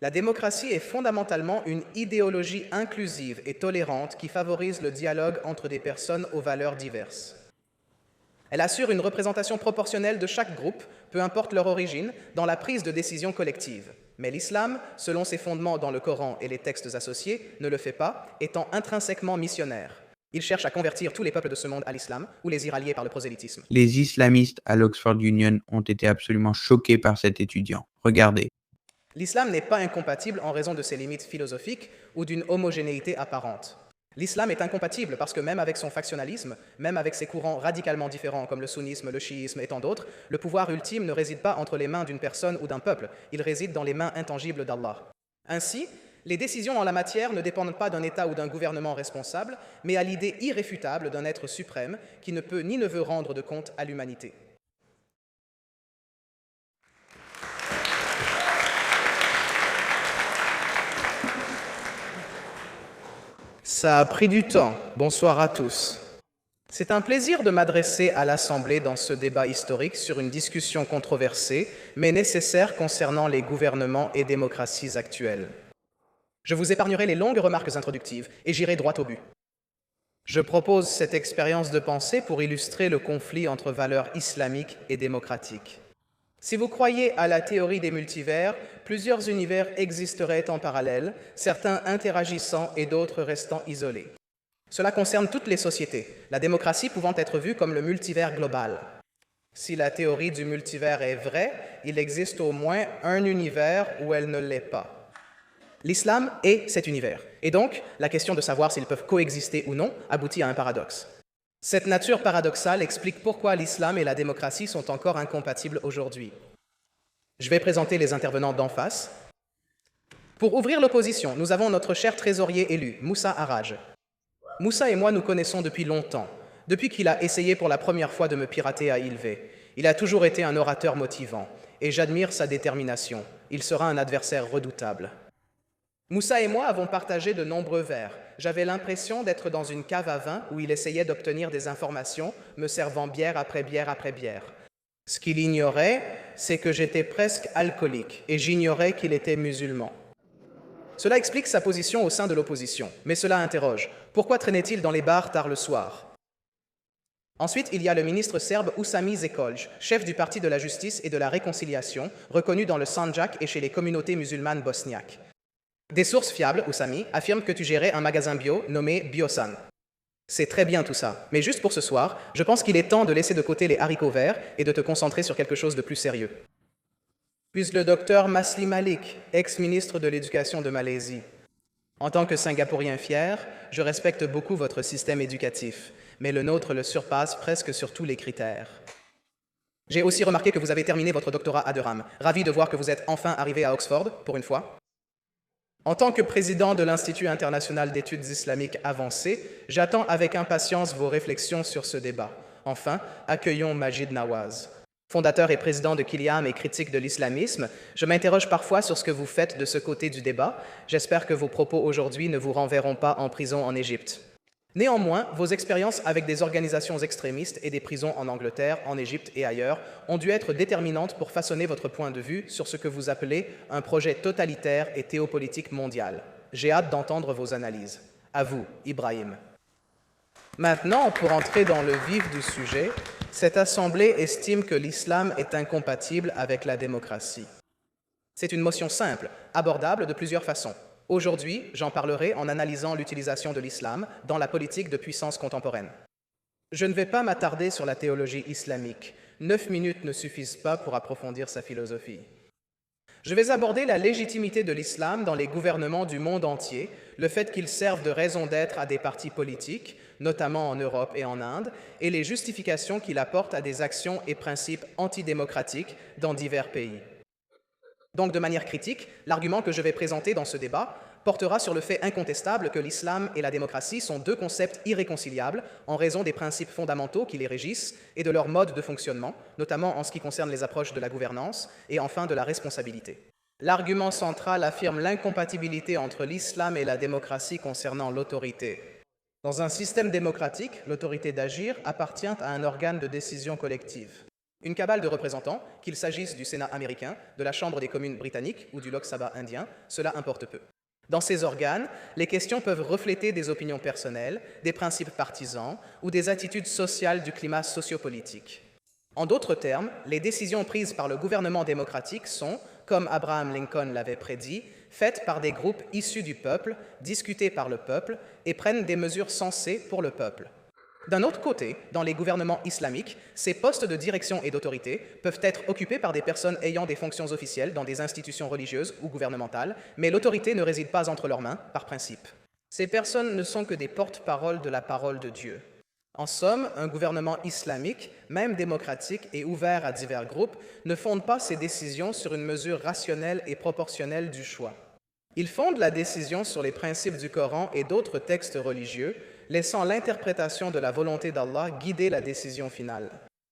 La démocratie est fondamentalement une idéologie inclusive et tolérante qui favorise le dialogue entre des personnes aux valeurs diverses. Elle assure une représentation proportionnelle de chaque groupe, peu importe leur origine, dans la prise de décision collective. Mais l'islam, selon ses fondements dans le Coran et les textes associés, ne le fait pas, étant intrinsèquement missionnaire. Il cherche à convertir tous les peuples de ce monde à l'islam ou les y rallier par le prosélytisme. Les islamistes à l'Oxford Union ont été absolument choqués par cet étudiant. Regardez. L'islam n'est pas incompatible en raison de ses limites philosophiques ou d'une homogénéité apparente. L'islam est incompatible parce que même avec son factionnalisme, même avec ses courants radicalement différents comme le sunnisme, le chiisme et tant d'autres, le pouvoir ultime ne réside pas entre les mains d'une personne ou d'un peuple, il réside dans les mains intangibles d'Allah. Ainsi, les décisions en la matière ne dépendent pas d'un État ou d'un gouvernement responsable, mais à l'idée irréfutable d'un être suprême qui ne peut ni ne veut rendre de compte à l'humanité. Ça a pris du temps. Bonsoir à tous. C'est un plaisir de m'adresser à l'Assemblée dans ce débat historique sur une discussion controversée, mais nécessaire concernant les gouvernements et démocraties actuelles. Je vous épargnerai les longues remarques introductives et j'irai droit au but. Je propose cette expérience de pensée pour illustrer le conflit entre valeurs islamiques et démocratiques. Si vous croyez à la théorie des multivers, plusieurs univers existeraient en parallèle, certains interagissant et d'autres restant isolés. Cela concerne toutes les sociétés, la démocratie pouvant être vue comme le multivers global. Si la théorie du multivers est vraie, il existe au moins un univers où elle ne l'est pas. L'islam est cet univers, et donc la question de savoir s'ils peuvent coexister ou non aboutit à un paradoxe. Cette nature paradoxale explique pourquoi l'islam et la démocratie sont encore incompatibles aujourd'hui. Je vais présenter les intervenants d'en face. Pour ouvrir l'opposition, nous avons notre cher trésorier élu, Moussa Haraj. Moussa et moi nous connaissons depuis longtemps, depuis qu'il a essayé pour la première fois de me pirater à Ilvé. Il a toujours été un orateur motivant, et j'admire sa détermination. Il sera un adversaire redoutable. Moussa et moi avons partagé de nombreux verres. J'avais l'impression d'être dans une cave à vin où il essayait d'obtenir des informations, me servant bière après bière après bière. Ce qu'il ignorait, c'est que j'étais presque alcoolique, et j'ignorais qu'il était musulman. Cela explique sa position au sein de l'opposition, mais cela interroge. Pourquoi traînait-il dans les bars tard le soir? Ensuite, il y a le ministre serbe Usami Zekolj, chef du Parti de la Justice et de la Réconciliation, reconnu dans le Sandjak et chez les communautés musulmanes bosniaques. Des sources fiables, Usami, affirment que tu gérais un magasin bio nommé Biosan. C'est très bien tout ça, mais juste pour ce soir, je pense qu'il est temps de laisser de côté les haricots verts et de te concentrer sur quelque chose de plus sérieux. Puis le docteur Masli Malik, ex-ministre de l'Éducation de Malaisie. En tant que Singapourien fier, je respecte beaucoup votre système éducatif, mais le nôtre le surpasse presque sur tous les critères. J'ai aussi remarqué que vous avez terminé votre doctorat à Durham. Ravi de voir que vous êtes enfin arrivé à Oxford, pour une fois. En tant que président de l'Institut international d'études islamiques avancées, j'attends avec impatience vos réflexions sur ce débat. Enfin, accueillons Majid Nawaz. Fondateur et président de Kiliam et critique de l'islamisme, je m'interroge parfois sur ce que vous faites de ce côté du débat. J'espère que vos propos aujourd'hui ne vous renverront pas en prison en Égypte. Néanmoins, vos expériences avec des organisations extrémistes et des prisons en Angleterre, en Égypte et ailleurs ont dû être déterminantes pour façonner votre point de vue sur ce que vous appelez un projet totalitaire et théopolitique mondial. J'ai hâte d'entendre vos analyses. À vous, Ibrahim. Maintenant, pour entrer dans le vif du sujet, cette Assemblée estime que l'islam est incompatible avec la démocratie. C'est une motion simple, abordable de plusieurs façons. Aujourd'hui, j'en parlerai en analysant l'utilisation de l'islam dans la politique de puissance contemporaine. Je ne vais pas m'attarder sur la théologie islamique. 9 minutes ne suffisent pas pour approfondir sa philosophie. Je vais aborder la légitimité de l'islam dans les gouvernements du monde entier, le fait qu'il serve de raison d'être à des partis politiques, notamment en Europe et en Inde, et les justifications qu'il apporte à des actions et principes antidémocratiques dans divers pays. Donc, de manière critique, l'argument que je vais présenter dans ce débat portera sur le fait incontestable que l'islam et la démocratie sont deux concepts irréconciliables en raison des principes fondamentaux qui les régissent et de leur mode de fonctionnement, notamment en ce qui concerne les approches de la gouvernance et enfin de la responsabilité. L'argument central affirme l'incompatibilité entre l'islam et la démocratie concernant l'autorité. Dans un système démocratique, l'autorité d'agir appartient à un organe de décision collective. Une cabale de représentants, qu'il s'agisse du Sénat américain, de la Chambre des communes britanniques ou du Lok Sabha indien, cela importe peu. Dans ces organes, les questions peuvent refléter des opinions personnelles, des principes partisans ou des attitudes sociales du climat sociopolitique. En d'autres termes, les décisions prises par le gouvernement démocratique sont, comme Abraham Lincoln l'avait prédit, faites par des groupes issus du peuple, discutées par le peuple et prennent des mesures sensées pour le peuple. D'un autre côté, dans les gouvernements islamiques, ces postes de direction et d'autorité peuvent être occupés par des personnes ayant des fonctions officielles dans des institutions religieuses ou gouvernementales, mais l'autorité ne réside pas entre leurs mains, par principe. Ces personnes ne sont que des porte-paroles de la parole de Dieu. En somme, un gouvernement islamique, même démocratique et ouvert à divers groupes, ne fonde pas ses décisions sur une mesure rationnelle et proportionnelle du choix. Il fonde la décision sur les principes du Coran et d'autres textes religieux, laissant l'interprétation de la volonté d'Allah guider la décision finale.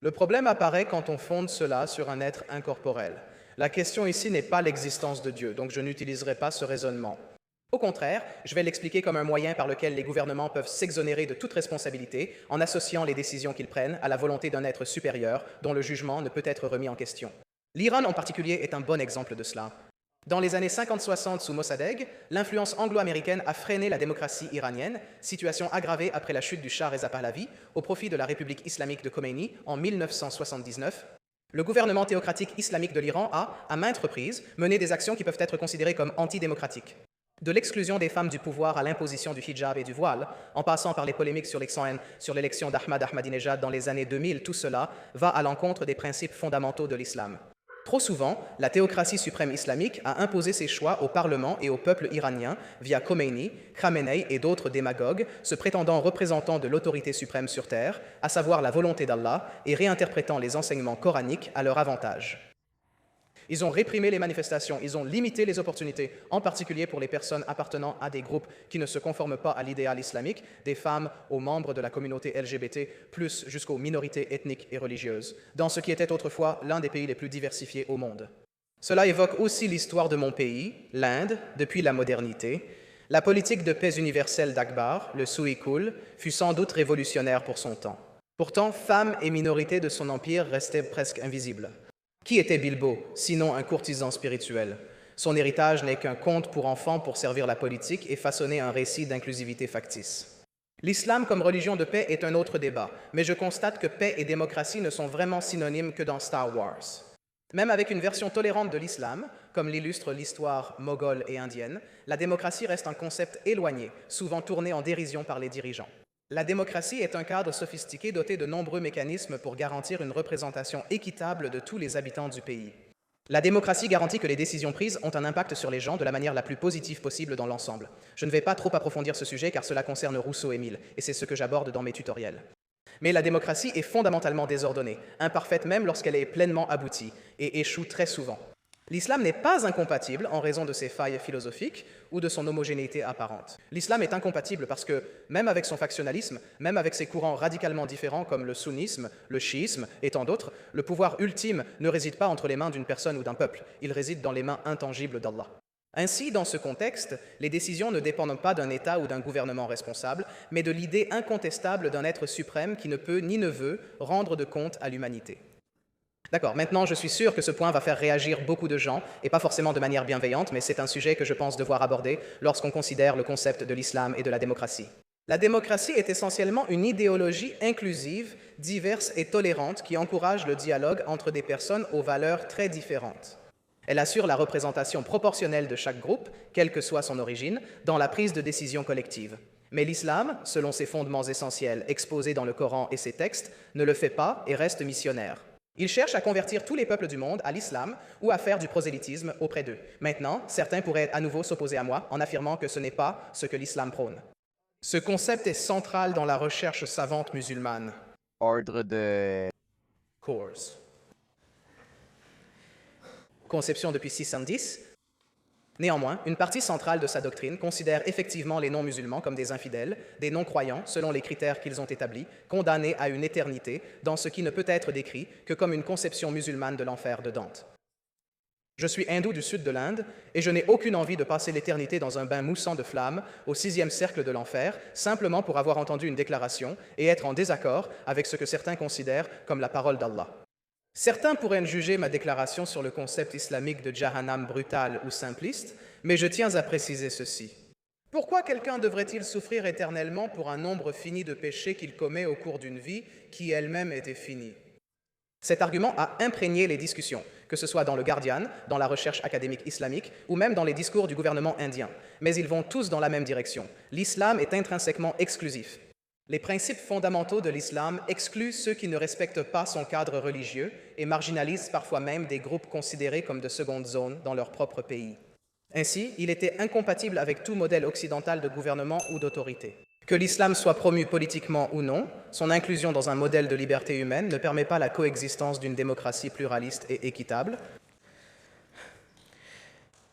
Le problème apparaît quand on fonde cela sur un être incorporel. La question ici n'est pas l'existence de Dieu, donc je n'utiliserai pas ce raisonnement. Au contraire, je vais l'expliquer comme un moyen par lequel les gouvernements peuvent s'exonérer de toute responsabilité en associant les décisions qu'ils prennent à la volonté d'un être supérieur dont le jugement ne peut être remis en question. L'Iran en particulier est un bon exemple de cela. Dans les années 50-60 sous Mossadegh, l'influence anglo-américaine a freiné la démocratie iranienne, situation aggravée après la chute du Shah Reza Pahlavi, au profit de la République islamique de Khomeini en 1979. Le gouvernement théocratique islamique de l'Iran a, à maintes reprises, mené des actions qui peuvent être considérées comme antidémocratiques. De l'exclusion des femmes du pouvoir à l'imposition du hijab et du voile, en passant par les polémiques sur l'élection d'Ahmad Ahmadinejad dans les années 2000, tout cela va à l'encontre des principes fondamentaux de l'islam. Trop souvent, la théocratie suprême islamique a imposé ses choix au Parlement et au peuple iranien via Khomeini, Khamenei et d'autres démagogues se prétendant représentants de l'autorité suprême sur terre, à savoir la volonté d'Allah, et réinterprétant les enseignements coraniques à leur avantage. Ils ont réprimé les manifestations, ils ont limité les opportunités, en particulier pour les personnes appartenant à des groupes qui ne se conforment pas à l'idéal islamique, des femmes aux membres de la communauté LGBT, plus jusqu'aux minorités ethniques et religieuses, dans ce qui était autrefois l'un des pays les plus diversifiés au monde. Cela évoque aussi l'histoire de mon pays, l'Inde, depuis la modernité. La politique de paix universelle d'Akbar, le Suikul, fut sans doute révolutionnaire pour son temps. Pourtant, femmes et minorités de son empire restaient presque invisibles. Qui était Bilbo, sinon un courtisan spirituel? Son héritage n'est qu'un conte pour enfants pour servir la politique et façonner un récit d'inclusivité factice. L'islam comme religion de paix est un autre débat, mais je constate que paix et démocratie ne sont vraiment synonymes que dans Star Wars. Même avec une version tolérante de l'islam, comme l'illustre l'histoire moghole et indienne, la démocratie reste un concept éloigné, souvent tourné en dérision par les dirigeants. La démocratie est un cadre sophistiqué doté de nombreux mécanismes pour garantir une représentation équitable de tous les habitants du pays. La démocratie garantit que les décisions prises ont un impact sur les gens de la manière la plus positive possible dans l'ensemble. Je ne vais pas trop approfondir ce sujet car cela concerne Rousseau et Mill, et c'est ce que j'aborde dans mes tutoriels. Mais la démocratie est fondamentalement désordonnée, imparfaite même lorsqu'elle est pleinement aboutie, et échoue très souvent. L'islam n'est pas incompatible en raison de ses failles philosophiques ou de son homogénéité apparente. L'islam est incompatible parce que, même avec son factionnalisme, même avec ses courants radicalement différents comme le sunnisme, le chiisme et tant d'autres, le pouvoir ultime ne réside pas entre les mains d'une personne ou d'un peuple, il réside dans les mains intangibles d'Allah. Ainsi, dans ce contexte, les décisions ne dépendent pas d'un État ou d'un gouvernement responsable, mais de l'idée incontestable d'un être suprême qui ne peut ni ne veut rendre de compte à l'humanité. D'accord, maintenant je suis sûr que ce point va faire réagir beaucoup de gens, et pas forcément de manière bienveillante, mais c'est un sujet que je pense devoir aborder lorsqu'on considère le concept de l'islam et de la démocratie. La démocratie est essentiellement une idéologie inclusive, diverse et tolérante qui encourage le dialogue entre des personnes aux valeurs très différentes. Elle assure la représentation proportionnelle de chaque groupe, quelle que soit son origine, dans la prise de décision collective. Mais l'islam, selon ses fondements essentiels exposés dans le Coran et ses textes, ne le fait pas et reste missionnaire. Il cherche à convertir tous les peuples du monde à l'islam ou à faire du prosélytisme auprès d'eux. Maintenant, certains pourraient à nouveau s'opposer à moi en affirmant que ce n'est pas ce que l'islam prône. Ce concept est central dans la recherche savante musulmane. Ordre de... Course. Conception depuis 610. Néanmoins, une partie centrale de sa doctrine considère effectivement les non-musulmans comme des infidèles, des non-croyants, selon les critères qu'ils ont établis, condamnés à une éternité dans ce qui ne peut être décrit que comme une conception musulmane de l'enfer de Dante. Je suis hindou du sud de l'Inde et je n'ai aucune envie de passer l'éternité dans un bain moussant de flammes au 6e cercle de l'enfer, simplement pour avoir entendu une déclaration et être en désaccord avec ce que certains considèrent comme la parole d'Allah. Certains pourraient juger ma déclaration sur le concept islamique de Jahannam brutal ou simpliste, mais je tiens à préciser ceci. Pourquoi quelqu'un devrait-il souffrir éternellement pour un nombre fini de péchés qu'il commet au cours d'une vie qui elle-même était finie? Cet argument a imprégné les discussions, que ce soit dans le Guardian, dans la recherche académique islamique ou même dans les discours du gouvernement indien. Mais ils vont tous dans la même direction. L'islam est intrinsèquement exclusif. Les principes fondamentaux de l'islam excluent ceux qui ne respectent pas son cadre religieux et marginalisent parfois même des groupes considérés comme de seconde zone dans leur propre pays. Ainsi, il était incompatible avec tout modèle occidental de gouvernement ou d'autorité. Que l'islam soit promu politiquement ou non, son inclusion dans un modèle de liberté humaine ne permet pas la coexistence d'une démocratie pluraliste et équitable.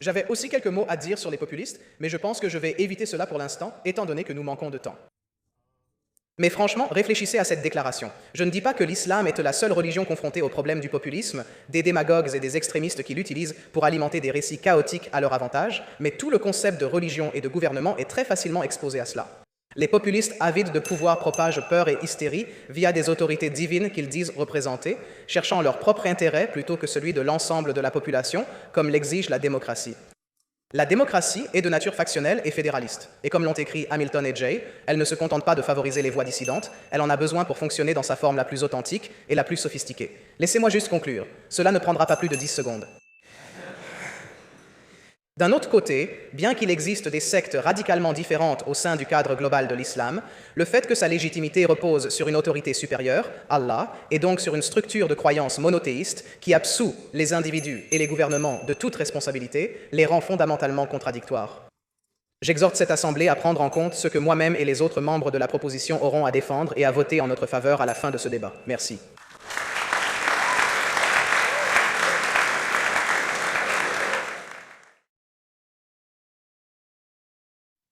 J'avais aussi quelques mots à dire sur les populistes, mais je pense que je vais éviter cela pour l'instant, étant donné que nous manquons de temps. Mais franchement, réfléchissez à cette déclaration. Je ne dis pas que l'islam est la seule religion confrontée au problème du populisme, des démagogues et des extrémistes qui l'utilisent pour alimenter des récits chaotiques à leur avantage, mais tout le concept de religion et de gouvernement est très facilement exposé à cela. Les populistes avides de pouvoir propagent peur et hystérie via des autorités divines qu'ils disent représenter, cherchant leur propre intérêt plutôt que celui de l'ensemble de la population, comme l'exige la démocratie. La démocratie est de nature factionnelle et fédéraliste. Et comme l'ont écrit Hamilton et Jay, elle ne se contente pas de favoriser les voix dissidentes, elle en a besoin pour fonctionner dans sa forme la plus authentique et la plus sophistiquée. Laissez-moi juste conclure. Cela ne prendra pas plus de 10 secondes. D'un autre côté, bien qu'il existe des sectes radicalement différentes au sein du cadre global de l'islam, le fait que sa légitimité repose sur une autorité supérieure, Allah, et donc sur une structure de croyance monothéiste qui absout les individus et les gouvernements de toute responsabilité, les rend fondamentalement contradictoires. J'exhorte cette Assemblée à prendre en compte ce que moi-même et les autres membres de la proposition auront à défendre et à voter en notre faveur à la fin de ce débat. Merci.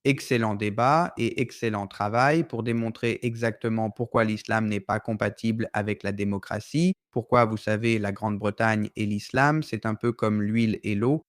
Excellent débat et excellent travail pour démontrer exactement pourquoi l'islam n'est pas compatible avec la démocratie, pourquoi vous savez la Grande-Bretagne et l'islam, c'est un peu comme l'huile et l'eau.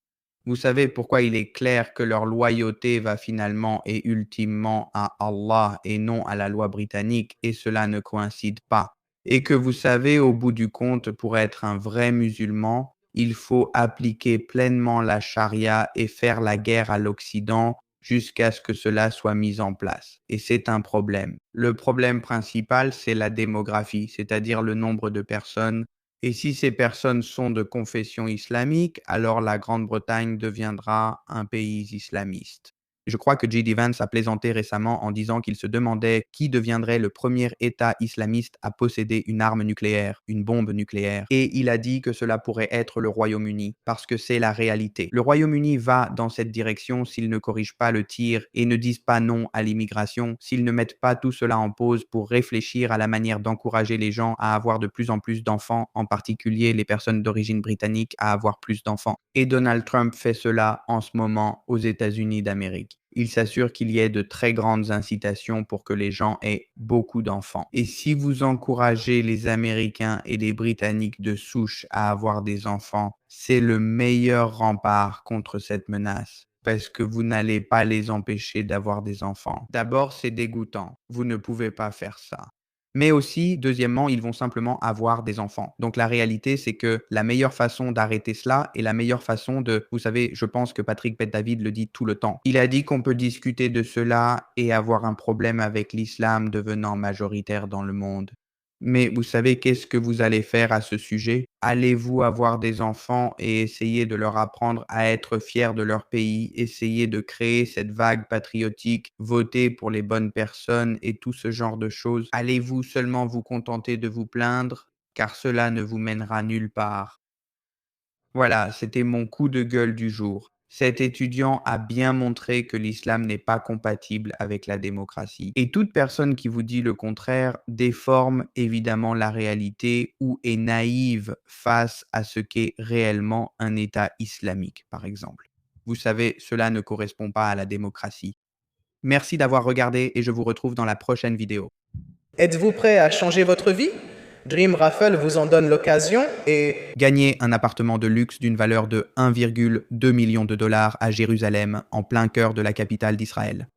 Vous savez pourquoi il est clair que leur loyauté va finalement et ultimement à Allah et non à la loi britannique et cela ne coïncide pas. Et que vous savez au bout du compte, pour être un vrai musulman, il faut appliquer pleinement la charia et faire la guerre à l'Occident jusqu'à ce que cela soit mis en place. Et c'est un problème. Le problème principal, c'est la démographie, c'est-à-dire le nombre de personnes. Et si ces personnes sont de confession islamique, alors la Grande-Bretagne deviendra un pays islamiste. Je crois que J.D. Vance a plaisanté récemment en disant qu'il se demandait qui deviendrait le premier État islamiste à posséder une arme nucléaire, une bombe nucléaire. Et il a dit que cela pourrait être le Royaume-Uni, parce que c'est la réalité. Le Royaume-Uni va dans cette direction s'ils ne corrigent pas le tir et ne disent pas non à l'immigration, s'ils ne mettent pas tout cela en pause pour réfléchir à la manière d'encourager les gens à avoir de plus en plus d'enfants, en particulier les personnes d'origine britannique à avoir plus d'enfants. Et Donald Trump fait cela en ce moment aux États-Unis d'Amérique. Il s'assure qu'il y ait de très grandes incitations pour que les gens aient beaucoup d'enfants. Et si vous encouragez les Américains et les Britanniques de souche à avoir des enfants, c'est le meilleur rempart contre cette menace. Parce que vous n'allez pas les empêcher d'avoir des enfants. D'abord, c'est dégoûtant. Vous ne pouvez pas faire ça. Mais aussi, deuxièmement, ils vont simplement avoir des enfants. Donc la réalité, c'est que la meilleure façon d'arrêter cela est la meilleure façon de... Vous savez, je pense que Patrick Bet-David le dit tout le temps. Il a dit qu'on peut discuter de cela et avoir un problème avec l'islam devenant majoritaire dans le monde. Mais vous savez qu'est-ce que vous allez faire à ce sujet? Allez-vous avoir des enfants et essayer de leur apprendre à être fiers de leur pays, essayer de créer cette vague patriotique, voter pour les bonnes personnes et tout ce genre de choses? Allez-vous seulement vous contenter de vous plaindre? Car cela ne vous mènera nulle part. Voilà, c'était mon coup de gueule du jour. Cet étudiant a bien montré que l'islam n'est pas compatible avec la démocratie. Et toute personne qui vous dit le contraire déforme évidemment la réalité ou est naïve face à ce qu'est réellement un État islamique, par exemple. Vous savez, cela ne correspond pas à la démocratie. Merci d'avoir regardé et je vous retrouve dans la prochaine vidéo. Êtes-vous prêt à changer votre vie? Dream Raffle vous en donne l'occasion et... Gagnez un appartement de luxe d'une valeur de 1,2 million de dollars à Jérusalem, en plein cœur de la capitale d'Israël.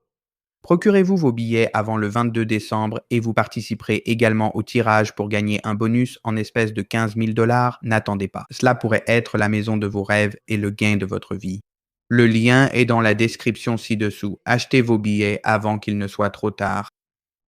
Procurez-vous vos billets avant le 22 décembre et vous participerez également au tirage pour gagner un bonus en espèces de 15 000 $. N'attendez pas. Cela pourrait être la maison de vos rêves et le gain de votre vie. Le lien est dans la description ci-dessous. Achetez vos billets avant qu'il ne soit trop tard.